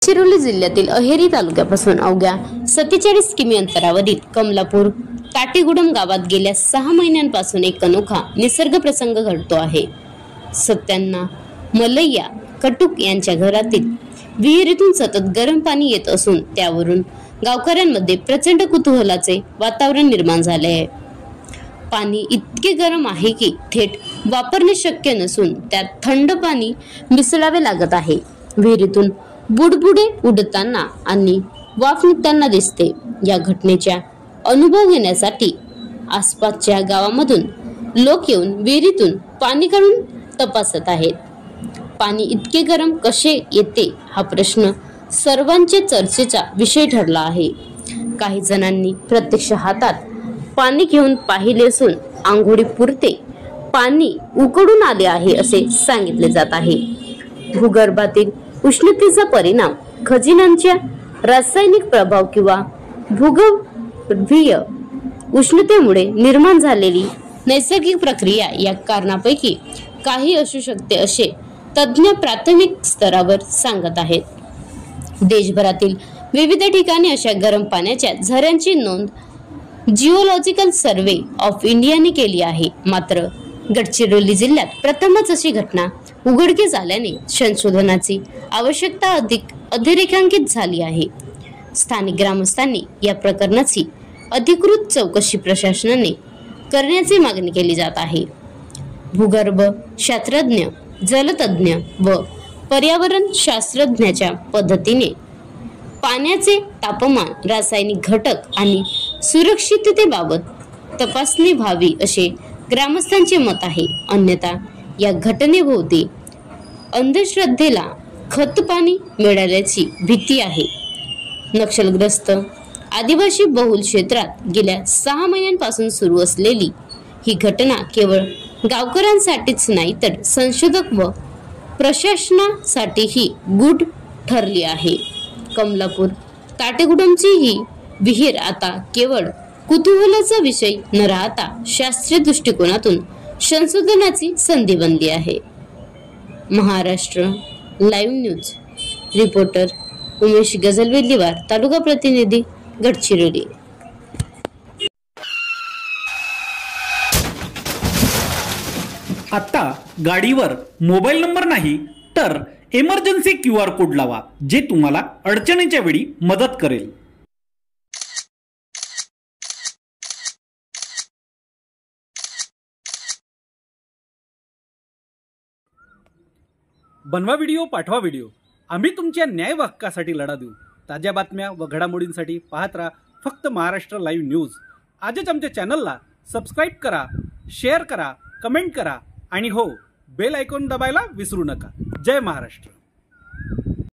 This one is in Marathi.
गडचिरोली जिल्ह्यातील अहेरी तालुक्यापासून अवघ्या 47 किमी अंतरावरील कमलापूर ताटेगुडम गावात गेल्या 6 महिन्यांपासून एक अनोखा निसर्ग प्रसंग घडतो आहे। सत्यांना मलैया कटुक यांच्या घरातील विहिरीतून सतत गरम पाणी येत असून त्यावरून गावकऱ्यांमध्ये प्रचंड कुतूहलाचे वातावरण निर्माण झाले आहे। पाणी इतके गरम आहे की थेट वापरणे शक्य नसून त्यात थंड पाणी मिसळावे लागत आहे। विहिरीतून बुडबुडे उडताना आणि वाफ निघताना दिसते। या घटनेचा अनुभव घेण्यासाठी आसपासच्या गावामधून लोक येऊन विहिरीतून पाणी काढून तपासत आहेत। पाणी इतके गरम कसे येते हा प्रश्न सर्वांचे चर्चेचा विषय ठरला आहे। काही जणांनी प्रत्यक्ष हातात पाणी घेऊन पाहिले असून आंघोळीपुरते पाणी उकळून आले आहे असे सांगितले जात आहे। भूगर्भातील उष्णतेचा परिणाम, खजिन्यांच्या रासायनिक प्रभाव किंवा भूगर्भीय उष्णतेमुळे निर्माण झालेली नैसर्गिक प्रक्रिया या कारणापैकी काही असू शकते असे तज्ञ प्राथमिक स्तरावर सांगत आहेत। देशभरातील विविध ठिकाणी अशा गरम पाण्याच्या झऱ्यांची नोंद जिओलॉजिकल सर्वे ऑफ इंडियाने केली आहे। मात्र गडचिरोली जिल्ह्यात प्रथमच अशी घटना उघडकीस आल्याने संशोधनाची आवश्यकता अधोरेखित झाली आहे। स्थानिक ग्रामस्थांनी या प्रकरणाची अधिकृत चौकशी प्रशासनाने करण्याची मागणी केली जात आहे। भूगर्भ शास्त्रज्ञ, जलतज्ञ व पर्यावरण शास्त्रज्ञाच्या पद्धतीने पाण्याचे तापमान, रासायनिक घटक आणि सुरक्षिततेबाबत तपासणी व्हावी असे ग्रामस्थांचे मत आहे। अन्यथा या घटनेभोवती अंधश्रद्धेला खतपाणी मिळाल्याची भीती आहे। नक्षलग्रस्त आदिवासी बहुल क्षेत्रात गेल्या 6 महिन्यांपासून सुरू असलेली ही घटना केवळ गावकऱ्यांसाठीच नाही तर संशोधक व प्रशासनासाठीही गूढ ठरली आहे। कमलापूर ताटेगुडमची ही विहीर आता केवळ कुतूहलाचा विषय न राहता शास्त्रीय दृष्टिकोनातून संशोधनाची संधी बनली आहे। Maharashtra live news reporter Umesh Gajalvellivar, taluka प्रतिनिधी गडचिरोली। आता गाडीवर मोबाईल नंबर नाही तर इमर्जन्सी QR कोड लावा, जे तुम्हाला अडचणीच्या वेळी मदत करेल। बनवा व्हिडिओ, पाठवा व्हिडिओ, आम्ही तुमच्या न्याय हक्कासाठी लढा देऊ। ताज्या बातम्या व घडामोडींसाठी पाहत राहा फक्त महाराष्ट्र लाईव्ह न्यूज। आजच आमच्या चॅनलला सबस्क्राईब करा, शेअर करा, कमेंट करा आणि हो, बेल आयकॉन दबायला विसरू नका। जय महाराष्ट्र।